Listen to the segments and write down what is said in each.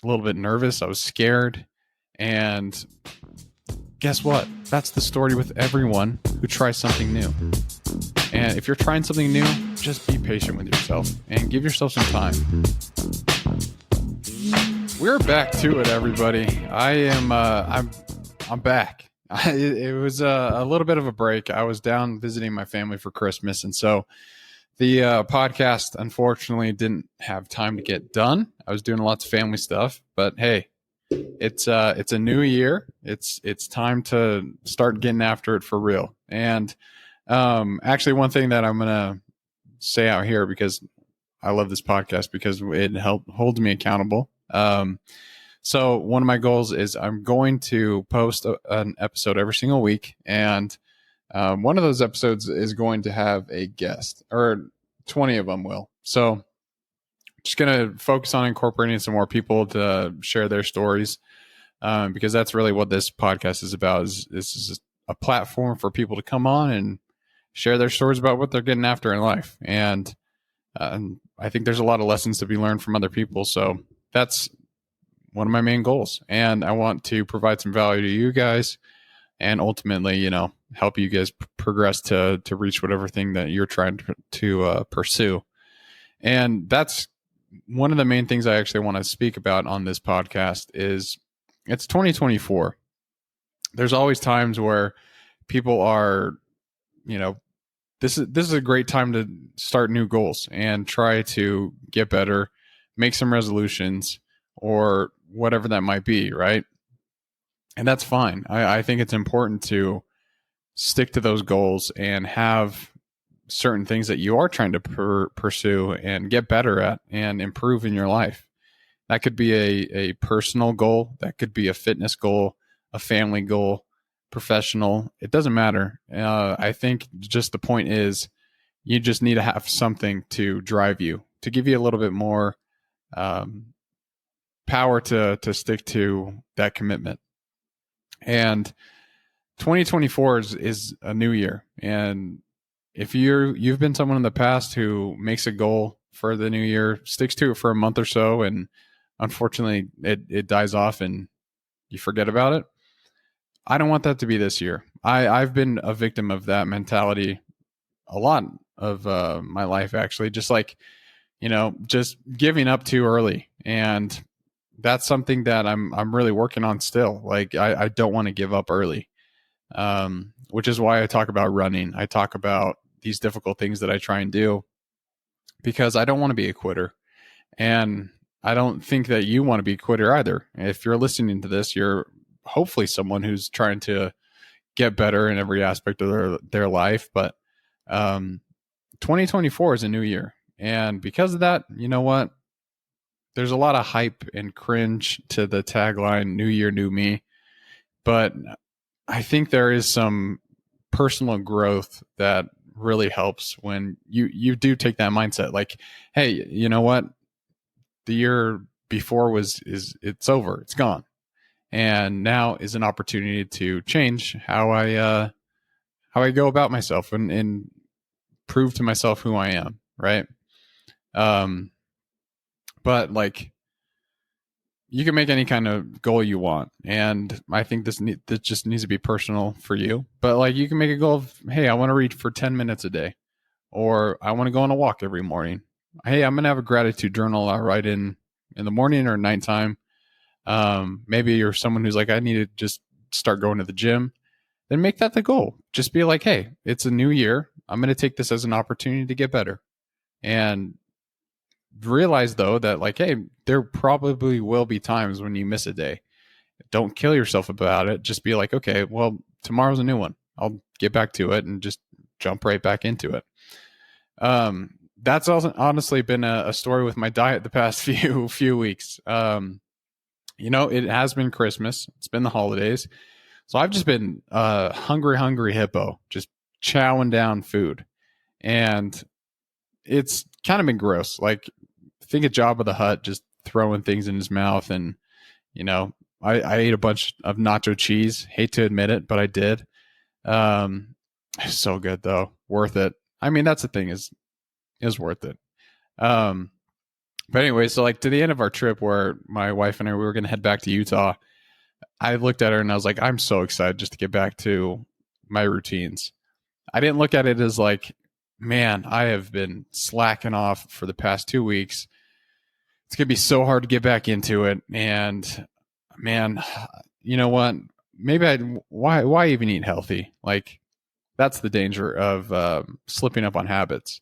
a little bit nervous. I was scared. And guess what? That's the story with everyone who tries something new. And if you're trying something new, just be patient with yourself and give yourself some time. We're back to it, everybody. I'm back. It was a little bit of a break. I was down visiting my family for Christmas, and so the podcast unfortunately didn't have time to get done. I was doing lots of family stuff, but hey, it's a new year. It's time to start getting after it for real. And actually, one thing that I'm gonna say out here, because I love this podcast because it holds me accountable. So one of my goals is I'm going to post an episode every single week, and one of those episodes is going to have a guest, or 20 of them will. So just going to focus on incorporating some more people to share their stories, because that's really what this podcast is about. This is a platform for people to come on and share their stories about what they're getting after in life. And I think there's a lot of lessons to be learned from other people. So that's one of my main goals. And I want to provide some value to you guys and ultimately, help you guys progress to reach whatever thing that you're trying to pursue. And that's one of the main things I actually want to speak about on this podcast is it's 2024. There's always times where people are, this is a great time to start new goals and try to get better, make some resolutions or whatever that might be, right? And that's fine. I think it's important to stick to those goals and have certain things that you are trying to pursue and get better at and improve in your life. That could be a personal goal. That could be a fitness goal, a family goal, professional. It doesn't matter. I think just the point is you just need to have something to drive you, to give you a little bit more power to stick to that commitment. And 2024 is a new year. And if you've been someone in the past who makes a goal for the new year, sticks to it for a month or so, and unfortunately it dies off and you forget about it, I don't want that to be this year. I've been a victim of that mentality a lot of my life, actually, just like, just giving up too early. And that's something that I'm really working on still. Like I don't want to give up early, which is why I talk about running. I talk about these difficult things that I try and do because I don't want to be a quitter. And I don't think that you want to be a quitter either. If you're listening to this, you're hopefully someone who's trying to get better in every aspect of their life. But 2024 is a new year. And because of that, you know what? There's a lot of hype and cringe to the tagline, New Year, New Me. But I think there is some personal growth that really helps when you do take that mindset. Like, hey, you know what? The year before it's over. It's gone. And now is an opportunity to change how I go about myself and prove to myself who I am, right? But like, you can make any kind of goal you want, and I think this just needs to be personal for you. But like, you can make a goal of, hey, I want to read for 10 minutes a day, or I want to go on a walk every morning. Hey, I'm gonna have a gratitude journal I write in the morning or nighttime. Maybe you're someone who's like, I need to just start going to the gym. Then make that the goal. Just be like, hey, it's a new year. I'm going to take this as an opportunity to get better. And realize though that like, hey, there probably will be times when you miss a day. Don't kill yourself about it. Just be like, okay, well, tomorrow's a new one. I'll get back to it and just jump right back into it. That's also honestly been a story with my diet the past few weeks. It has been Christmas. It's been the holidays. So I've just been hungry hippo, just chowing down food. And it's kind of been gross. Like, think of Jabba the Hutt just throwing things in his mouth. And, I ate a bunch of nacho cheese. Hate to admit it, but I did. It's so good, though. Worth it. I mean, that's the thing is worth it. But anyway, so like to the end of our trip where my wife and I, we were going to head back to Utah, I looked at her and I was like, I'm so excited just to get back to my routines. I didn't look at it as like, man, I have been slacking off for the past 2 weeks. It's going to be so hard to get back into it. And man, you know what? Maybe why even eat healthy? Like, that's the danger of slipping up on habits.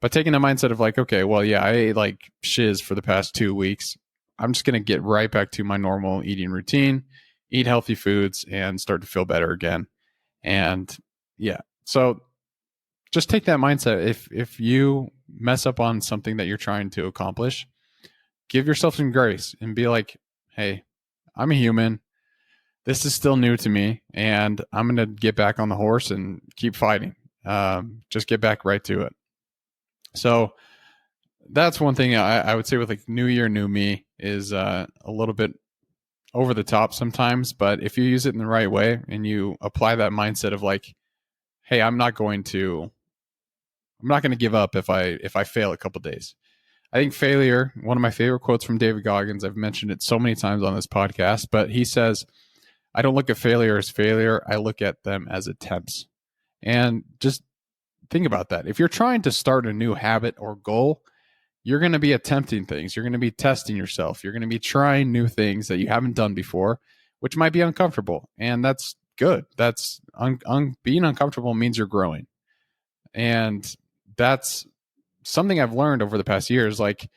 But taking the mindset of like, okay, well, yeah, I ate like shiz for the past 2 weeks. I'm just going to get right back to my normal eating routine, eat healthy foods, and start to feel better again. And yeah, so just take that mindset. If you mess up on something that you're trying to accomplish, give yourself some grace and be like, hey, I'm a human. This is still new to me, and I'm going to get back on the horse and keep fighting. Just get back right to it. So that's one thing I would say with like new year, new me is a little bit over the top sometimes. But if you use it in the right way and you apply that mindset of like, hey, I'm not going to give up if I fail a couple days. I think failure, one of my favorite quotes from David Goggins, I've mentioned it so many times on this podcast, but he says, I don't look at failure as failure. I look at them as attempts. And just think about that. If you're trying to start a new habit or goal, you're going to be attempting things. You're going to be testing yourself. You're going to be trying new things that you haven't done before, which might be uncomfortable. And that's good. That's being uncomfortable means you're growing. And that's something I've learned over the past years. Like,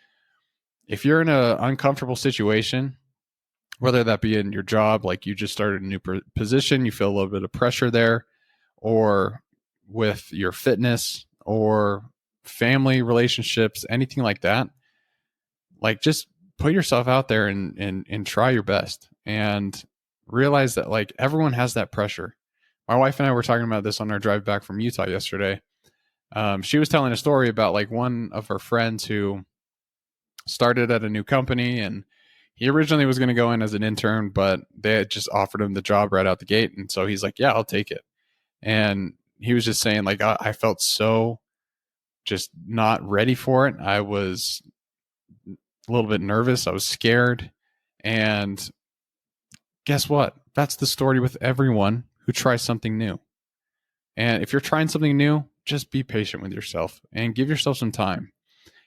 if you're in an uncomfortable situation, whether that be in your job, like you just started a new position, you feel a little bit of pressure there, or with your fitness or family relationships, anything like that, like just put yourself out there and try your best and realize that like everyone has that pressure. My wife and I were talking about this on our drive back from Utah yesterday. She was telling a story about like one of her friends who started at a new company, and he originally was going to go in as an intern, but they had just offered him the job right out the gate. And so he's like, yeah, I'll take it. And he was just saying like, I felt so just not ready for it. I was a little bit nervous. I was scared. And guess what? That's the story with everyone who tries something new. And if you're trying something new, just be patient with yourself and give yourself some time.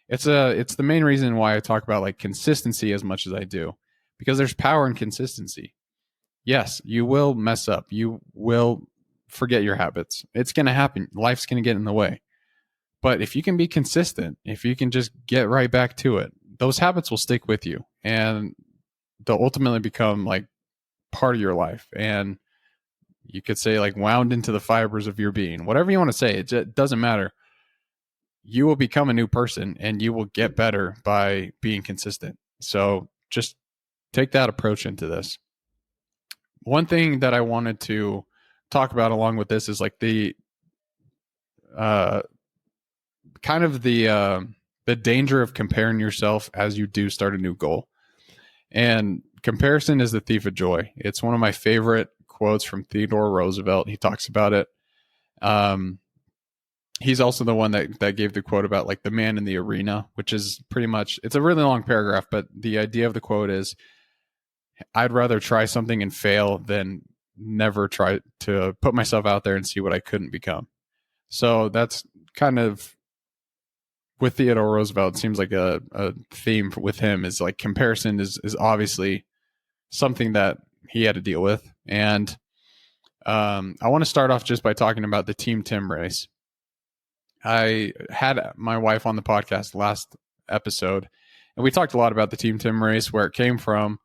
It's the main reason why I talk about like consistency as much as I do, because there's power in consistency. Yes, you will mess up. You will forget your habits. It's going to happen. Life's going to get in the way. But if you can be consistent, if you can just get right back to it, those habits will stick with you and they'll ultimately become like part of your life. And you could say like wound into the fibers of your being, whatever you want to say. It doesn't matter. You will become a new person and you will get better by being consistent. So just take that approach into this. One thing that I wanted to talk about along with this is like the kind of the danger of comparing yourself as you do start a new goal. And comparison is the thief of joy. It's one of my favorite quotes from Theodore Roosevelt. He talks about it. He's also the one that gave the quote about like the man in the arena, which is pretty much, it's a really long paragraph, but the idea of the quote is, I'd rather try something and fail than never try to put myself out there and see what I couldn't become. So that's kind of with Theodore Roosevelt. It seems like a theme with him is like comparison is obviously something that he had to deal with. And I want to start off just by talking about the Team Tim race. I had my wife on the podcast last episode, and we talked a lot about the Team Tim race, where it came from.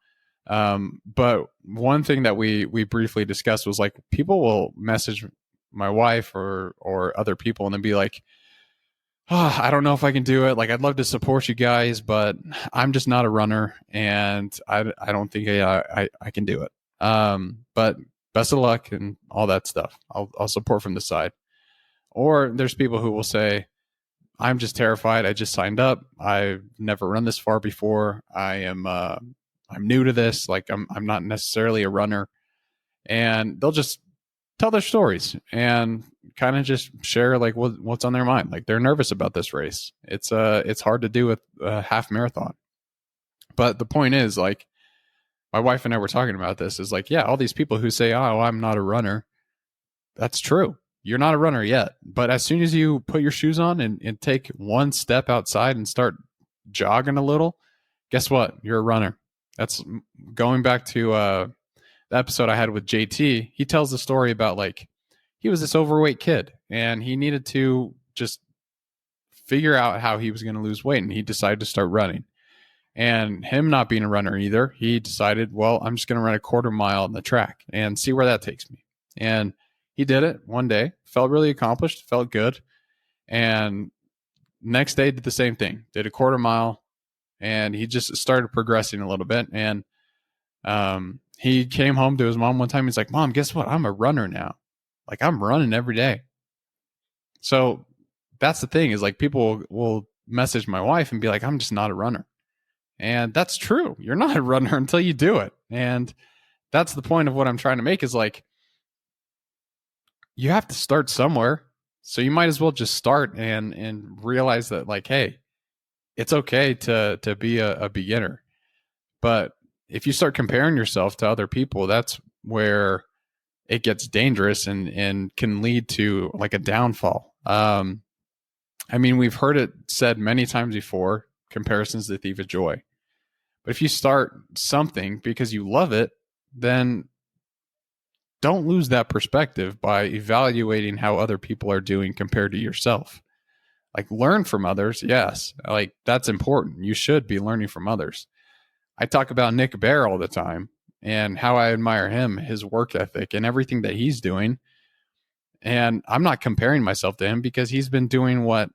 But one thing that we briefly discussed was like, people will message my wife or other people and then be like, oh, I don't know if I can do it. Like, I'd love to support you guys, but I'm just not a runner and I don't think I can do it. But best of luck and all that stuff. I'll support from the side. Or there's people who will say, I'm just terrified. I just signed up. I've never run this far before. I'm new to this. Like I'm not necessarily a runner, and they'll just tell their stories and kind of just share like what's on their mind. Like they're nervous about this race. It's hard to do with a half marathon. But the point is, like, my wife and I were talking about this, is like, yeah, all these people who say, oh, I'm not a runner. That's true. You're not a runner yet. But as soon as you put your shoes on and take one step outside and start jogging a little, guess what? You're a runner. That's going back to the episode I had with JT. He tells the story about, like, he was this overweight kid and he needed to just figure out how he was going to lose weight. And he decided to start running. And him not being a runner either, he decided, well, I'm just going to run a quarter mile on the track and see where that takes me. And he did it one day, felt really accomplished, felt good. And next day did the same thing, did a quarter mile, and he just started progressing a little bit. And he came home to his mom one time. He's like, Mom, guess what? I'm a runner now. Like, I'm running every day. So that's the thing, is like, people will message my wife and be like, I'm just not a runner. And that's true. You're not a runner until you do it. And that's the point of what I'm trying to make, is like, you have to start somewhere. So you might as well just start and realize that, like, hey, it's okay to be a beginner. But if you start comparing yourself to other people, that's where it gets dangerous and can lead to like a downfall. I mean, we've heard it said many times before, comparison's the thief of joy. But if you start something because you love it, then don't lose that perspective by evaluating how other people are doing compared to yourself. Like, learn from others. Yes. Like, that's important. You should be learning from others. I talk about Nick Bare all the time and how I admire him, his work ethic and everything that he's doing. And I'm not comparing myself to him because he's been doing what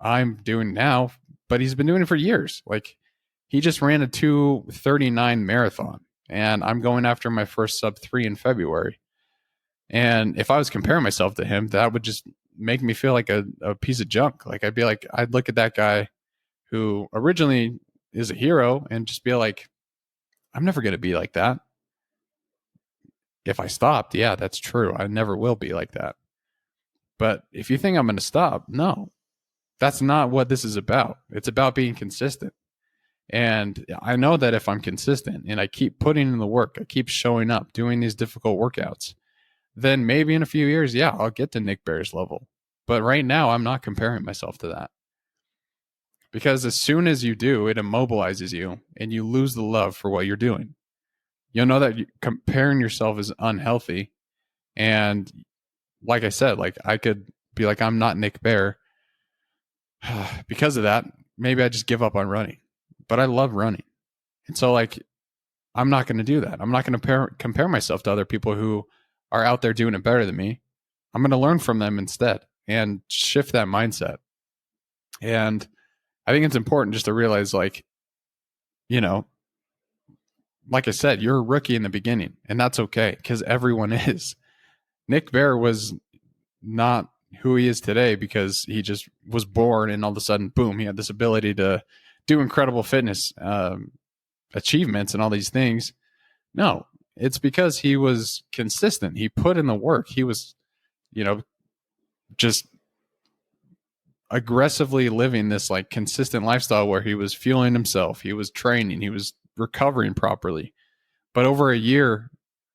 I'm doing now, but he's been doing it for years. Like, he just ran a 2:39 marathon, and I'm going after my first sub-3 in February. And if I was comparing myself to him, that would just make me feel like a piece of junk. Like, I'd look at that guy who originally is a hero and just be like, I'm never going to be like that. If I stopped, yeah, that's true. I never will be like that. But if you think I'm going to stop, no, that's not what this is about. It's about being consistent. And I know that if I'm consistent and I keep putting in the work, I keep showing up, doing these difficult workouts, then maybe in a few years, yeah, I'll get to Nick Bare's level. But right now, I'm not comparing myself to that. Because as soon as you do, it immobilizes you and you lose the love for what you're doing. You'll know that comparing yourself is unhealthy. And like I said, like, I could be like, I'm not Nick Bare. Because of that, maybe I just give up on running. But I love running. And so, like, I'm not going to do that. I'm not going to compare myself to other people who are out there doing it better than me. I'm going to learn from them instead and shift that mindset. And I think it's important just to realize, like, you know, like I said, you're a rookie in the beginning, and that's okay, because everyone is. Nick Bare was not who he is today because he just was born and all of a sudden, boom, he had this ability to do incredible fitness achievements and all these things. No, it's because he was consistent. He put in the work. He was, just aggressively living this like consistent lifestyle where he was fueling himself. He was training. He was recovering properly. But over a year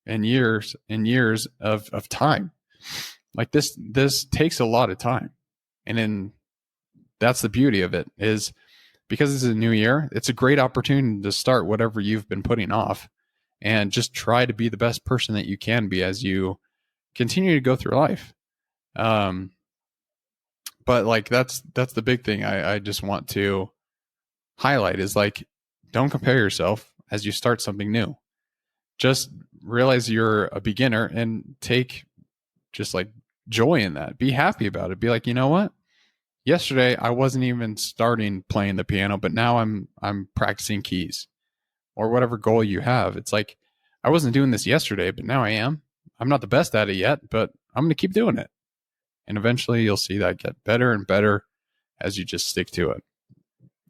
and years and years of time, like this takes a lot of time. And then that's the beauty of it, is because it's a new year, it's a great opportunity to start whatever you've been putting off and just try to be the best person that you can be as you continue to go through life. But like, that's the big thing I just want to highlight is, like, don't compare yourself as you start something new. Just realize you're a beginner and take just like joy in that. Be happy about it. Be like, you know what? Yesterday I wasn't even starting playing the piano, but now I'm practicing keys, or whatever goal you have. It's like, I wasn't doing this yesterday, but now I am. I'm not the best at it yet, but I'm going to keep doing it. And eventually you'll see that get better and better as you just stick to it.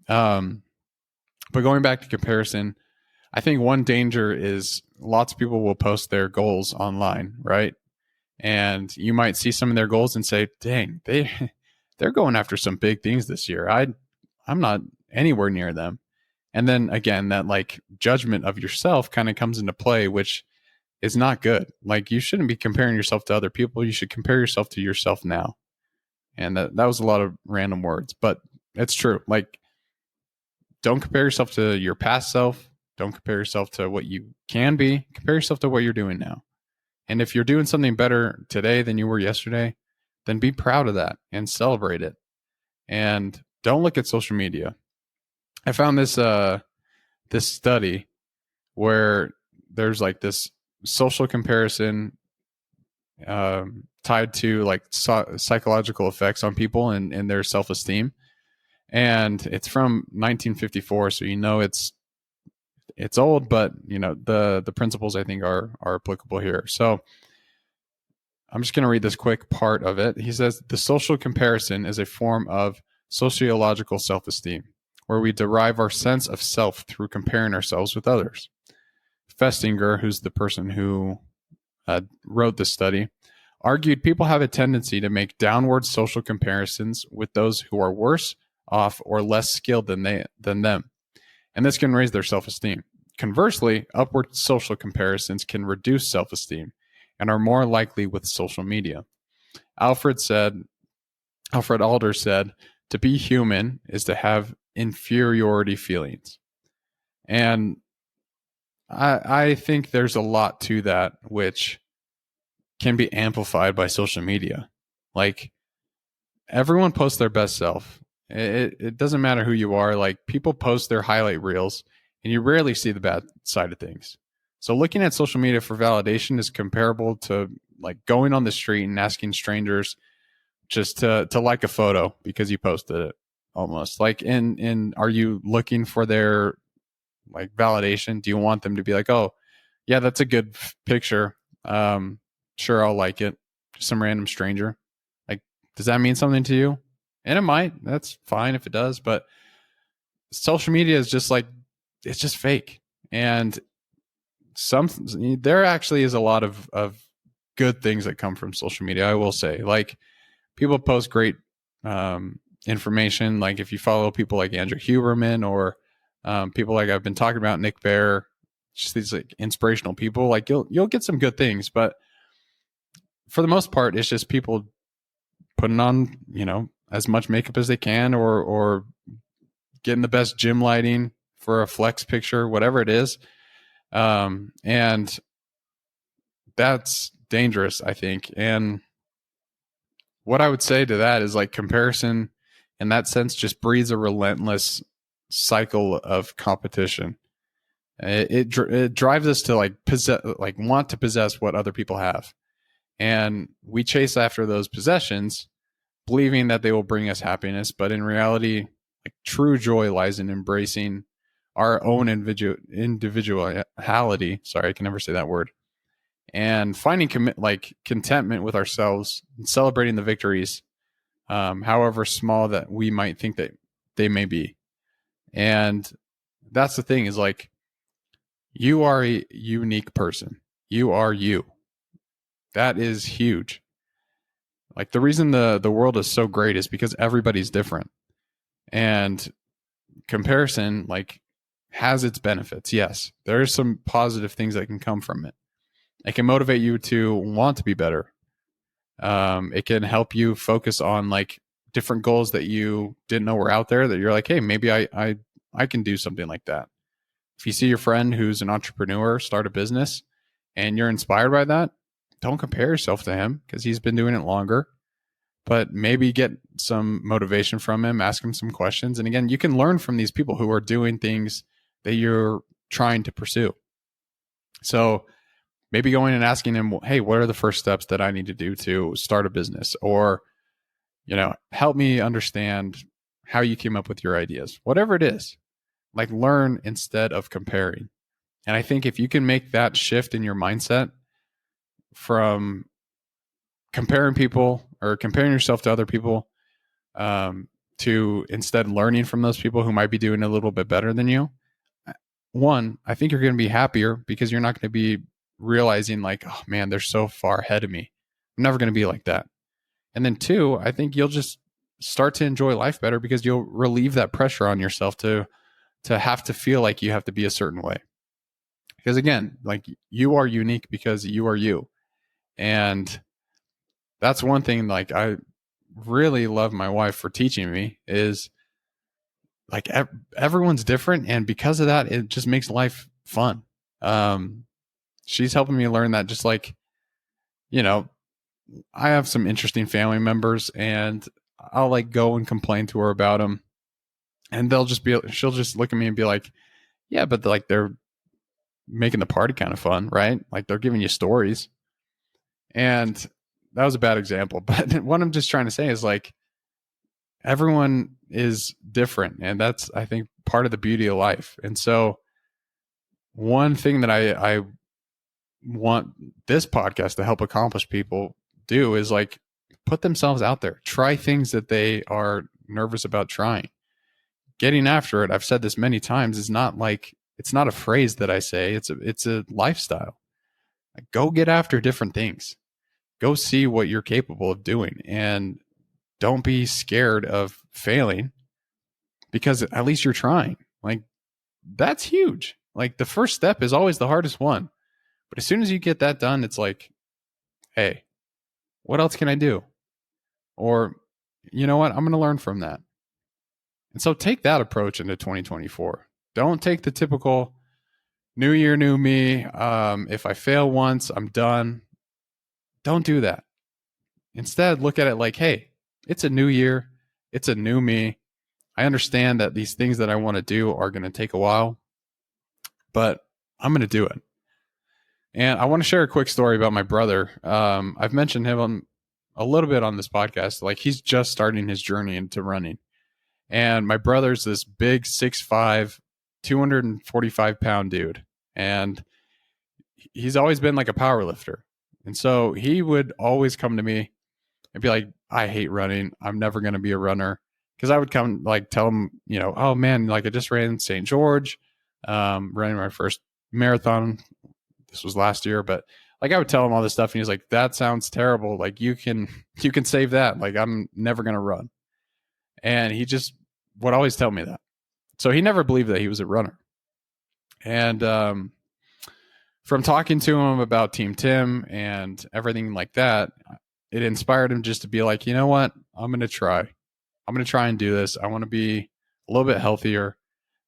But going back to comparison, I think one danger is lots of people will post their goals online, right? And you might see some of their goals and say, dang, they're going after some big things this year. I'm not anywhere near them. And then again, that like judgment of yourself kind of comes into play, which is not good. Like, you shouldn't be comparing yourself to other people. You should compare yourself to yourself now. And that was a lot of random words, but it's true. Like, don't compare yourself to your past self. Don't compare yourself to what you can be. Compare yourself to what you're doing now. And if you're doing something better today than you were yesterday, then be proud of that and celebrate it. And don't look at social media. I found this this study where there's like this social comparison tied to like psychological effects on people and their self-esteem. And it's from 1954, so it's old, but the principles I think are applicable here. So I'm just going to read this quick part of it. He says, the social comparison is a form of sociological self-esteem, where we derive our sense of self through comparing ourselves with others. Festinger, who's the person who wrote this study, argued people have a tendency to make downward social comparisons with those who are worse off or less skilled than them, and this can raise their self-esteem. Conversely, upward social comparisons can reduce self-esteem and are more likely with social media. Alfred Adler said, to be human is to have inferiority feelings. And I think there's a lot to that, which can be amplified by social media. Like, everyone posts their best self. It doesn't matter who you are. Like, people post their highlight reels, and you rarely see the bad side of things. So looking at social media for validation is comparable to like going on the street and asking strangers just to like a photo because you posted it, almost. Like, are you looking for their like validation? Do you want them to be like, oh yeah, that's a good picture. Sure, I'll like it. Just some random stranger. Like, does that mean something to you? And it might. That's fine if it does. But social media is just like, it's just fake. And there actually is a lot of good things that come from social media, I will say. Like, people post great information. Like, if you follow people like Andrew Huberman or people like I've been talking about, Nick Bare, just these like inspirational people, like you'll get some good things. But for the most part, it's just people putting on, as much makeup as they can, or getting the best gym lighting for a flex picture, whatever it is. And that's dangerous, I think. And what I would say to that is, like, comparison in that sense just breeds a relentless cycle of competition. It drives us to want to possess what other people have. And we chase after those possessions, believing that they will bring us happiness. But in reality, like, true joy lies in embracing our own individuality. Sorry, I can never say that word. And finding contentment with ourselves and celebrating the victories, however small that we might think that they may be. And that's the thing, is like, you are a unique person. You are you. That is huge. Like, the reason the world is so great is because everybody's different. And comparison, like, has its benefits. Yes, there are some positive things that can come from it. It can motivate you to want to be better. It can help you focus on like different goals that you didn't know were out there, that you're like, hey, maybe I can do something like that. If you see your friend who's an entrepreneur start a business and you're inspired by that, don't compare yourself to him because he's been doing it longer. But maybe get some motivation from him, ask him some questions. And again, you can learn from these people who are doing things that you're trying to pursue. So maybe going and asking him, hey, what are the first steps that I need to do to start a business? Or, help me understand how you came up with your ideas. Whatever it is, like, learn instead of comparing. And I think if you can make that shift in your mindset from comparing people or comparing yourself to other people, to instead learning from those people who might be doing a little bit better than you, one, I think you're going to be happier because you're not going to be realizing like, oh man, they're so far ahead of me. I'm never going to be like that. And then two, I think you'll just start to enjoy life better because you'll relieve that pressure on yourself to have to feel like you have to be a certain way. Because again, like you are unique because you are you. And that's one thing like I really love my wife for teaching me is like everyone's different. And because of that, it just makes life fun. She's helping me learn that just like, you know, I have some interesting family members and I'll like go and complain to her about them. And she'll just look at me and be like, yeah, but like they're making the party kind of fun, right? Like they're giving you stories. And that was a bad example. But what I'm just trying to say is like, everyone is different. And that's, I think, part of the beauty of life. And so one thing that I want this podcast to help accomplish people do is like put themselves out there, try things that they are nervous about trying. Getting after it, I've said this many times, is not like, it's not a phrase that I say, it's a lifestyle. Like, go get after different things. Go see what you're capable of doing and don't be scared of failing because at least you're trying. Like, that's huge. Like, the first step is always the hardest one. But as soon as you get that done, it's like, hey, what else can I do? Or, you know what? I'm going to learn from that. And so take that approach into 2024. Don't take the typical new year, new me. If I fail once, I'm done. Don't do that. Instead, look at it like, hey, it's a new year. It's a new me. I understand that these things that I want to do are going to take a while, but I'm going to do it. And I want to share a quick story about my brother. I've mentioned him a little bit on this podcast. Like, he's just starting his journey into running. And my brother's this big 6'5", 245-pound dude. And he's always been like a power lifter. And so he would always come to me and be like, I hate running. I'm never going to be a runner. Because I would come like tell him, you know, oh man, like I just ran St. George, running my first marathon. This was last year, but like I would tell him all this stuff. And he's like, that sounds terrible. Like you can save that. Like I'm never going to run. And he just would always tell me that. So he never believed that he was a runner. And from talking to him about Team Tim and everything like that, it inspired him just to be like, you know what? I'm going to try. I'm going to try and do this. I want to be a little bit healthier.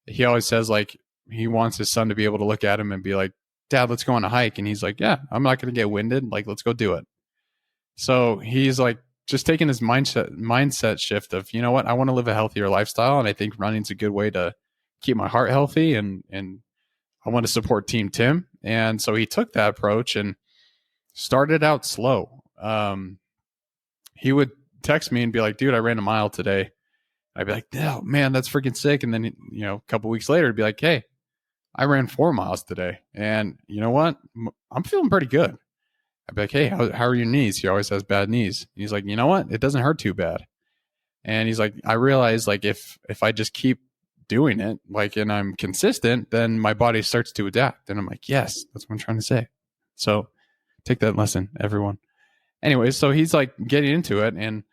He always says like he wants his son to be able to look at him and be like, Dad, let's go on a hike. And he's like, yeah, I'm not going to get winded. Like, let's go do it. So he's like just taking this mindset shift of, you know what? I want to live a healthier lifestyle. And I think running's a good way to keep my heart healthy. And I want to support Team Tim. And so he took that approach and started out slow. He would text me and be like, dude, I ran a mile today. I'd be like, oh man, that's freaking sick. And then, you know, a couple weeks later, it'd be like, hey, I ran 4 miles today. And you know what? I'm feeling pretty good. I'd be like, hey, how are your knees? He always has bad knees. And he's like, you know what? It doesn't hurt too bad. And he's like, I realize like if I just keep doing it, like, and I'm consistent, then my body starts to adapt. And I'm like, yes, that's what I'm trying to say. So take that lesson, everyone. Anyway, so he's like getting into it. And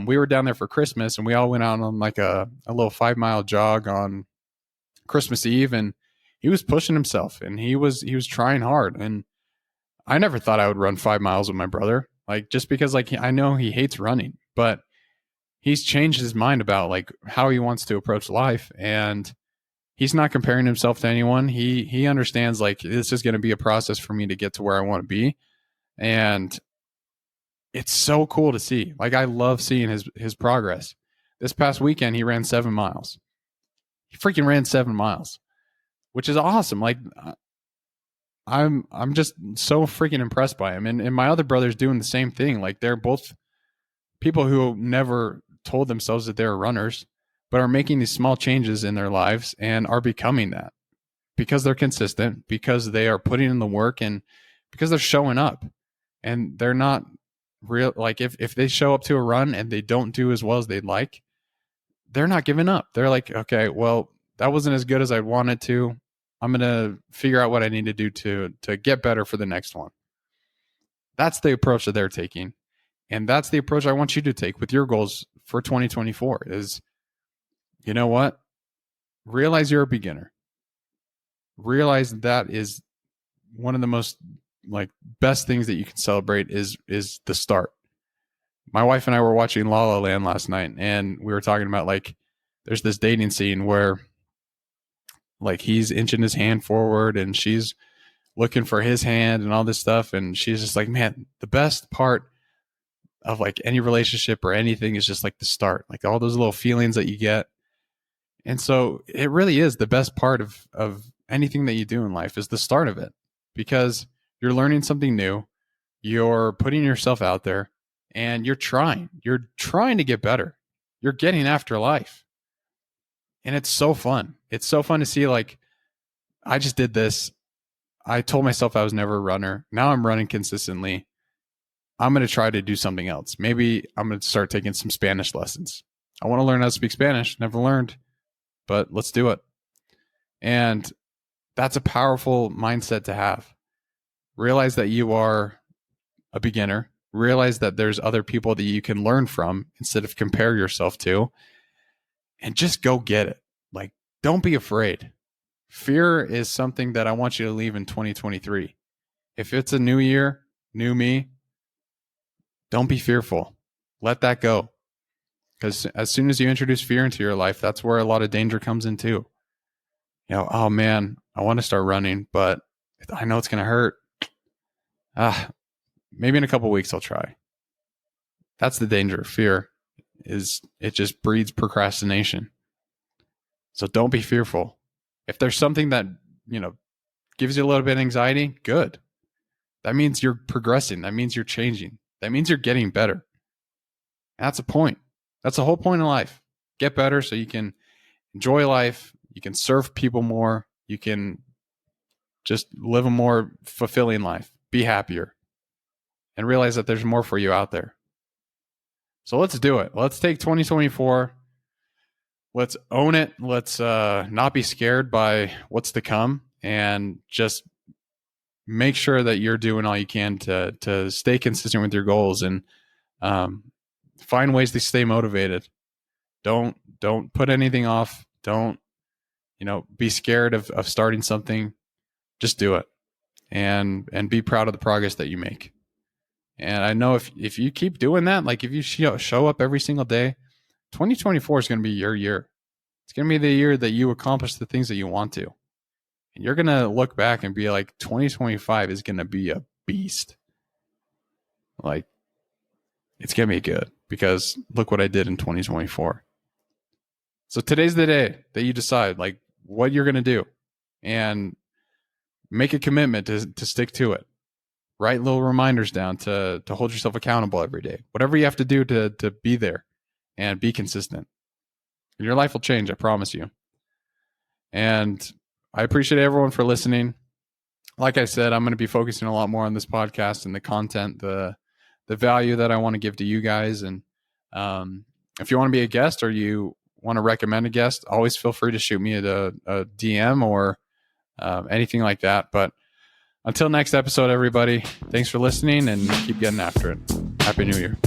we were down there for Christmas and we all went out on like a little 5 mile jog on Christmas Eve. And he was pushing himself and he was trying hard. And I never thought I would run 5 miles with my brother, like just because like I know he hates running, but he's changed his mind about like how he wants to approach life. And he's not comparing himself to anyone. He understands like this is going to be a process for me to get to where I want to be. And it's so cool to see. Like I love seeing his progress. This past weekend, he ran 7 miles. He freaking ran 7 miles, which is awesome. Like I'm just so freaking impressed by him. And my other brother's doing the same thing. Like they're both people who never told themselves that they're runners, but are making these small changes in their lives and are becoming that because they're consistent, because they are putting in the work and because they're showing up and they're not real. Like if they show up to a run and they don't do as well as they'd like, they're not giving up. They're like, okay, well, that wasn't as good as I wanted to. I'm going to figure out what I need to do to get better for the next one. That's the approach that they're taking. And that's the approach I want you to take with your goals for 2024 is, you know what? Realize you're a beginner. Realize that is one of the most like best things that you can celebrate is the start. My wife and I were watching La La Land last night, and we were talking about like there's this dating scene where like he's inching his hand forward and she's looking for his hand and all this stuff, and she's just like, man, the best part of like any relationship or anything is just like the start, like all those little feelings that you get. And so it really is the best part of anything that you do in life is the start of it, because you're learning something new, you're putting yourself out there, and you're trying to get better. You're getting after life. And it's so fun. It's so fun to see, like, I just did this. I told myself I was never a runner. Now I'm running consistently. I'm going to try to do something else. Maybe I'm going to start taking some Spanish lessons. I want to learn how to speak Spanish. Never learned, but let's do it. And that's a powerful mindset to have. Realize that you are a beginner. Realize that there's other people that you can learn from instead of compare yourself to, and just go get it. Like, don't be afraid. Fear is something that I want you to leave in 2023. If it's a new year, new me, don't be fearful. Let that go. Because as soon as you introduce fear into your life, that's where a lot of danger comes in too. You know, oh man, I want to start running, but I know it's going to hurt. Maybe in a couple of weeks I'll try. That's the danger of fear, is it just breeds procrastination. So don't be fearful. If there's something that, you know, gives you a little bit of anxiety, good. That means you're progressing. That means you're changing. That means you're getting better. That's a point. That's the whole point of life. Get better so you can enjoy life. You can serve people more. You can just live a more fulfilling life. Be happier. And realize that there's more for you out there. So let's do it. Let's take 2024. Let's own it. Let's not be scared by what's to come, and just make sure that you're doing all you can to stay consistent with your goals, and find ways to stay motivated. Don't put anything off. Don't, be scared of starting something. Just do it, and be proud of the progress that you make. And I know if you keep doing that, like if you show up every single day, 2024 is going to be your year. It's going to be the year that you accomplish the things that you want to. And you're going to look back and be like, 2025 is going to be a beast. Like, it's going to be good because look what I did in 2024. So today's the day that you decide like what you're going to do, and make a commitment to stick to it. Write little reminders down to hold yourself accountable every day. Whatever you have to do to be there and be consistent. And your life will change, I promise you. And I appreciate everyone for listening. Like I said, I'm going to be focusing a lot more on this podcast and the content, the value that I want to give to you guys. And if you want to be a guest or you want to recommend a guest, always feel free to shoot me a DM or anything like that. But until next episode, everybody, thanks for listening and keep getting after it. Happy New Year.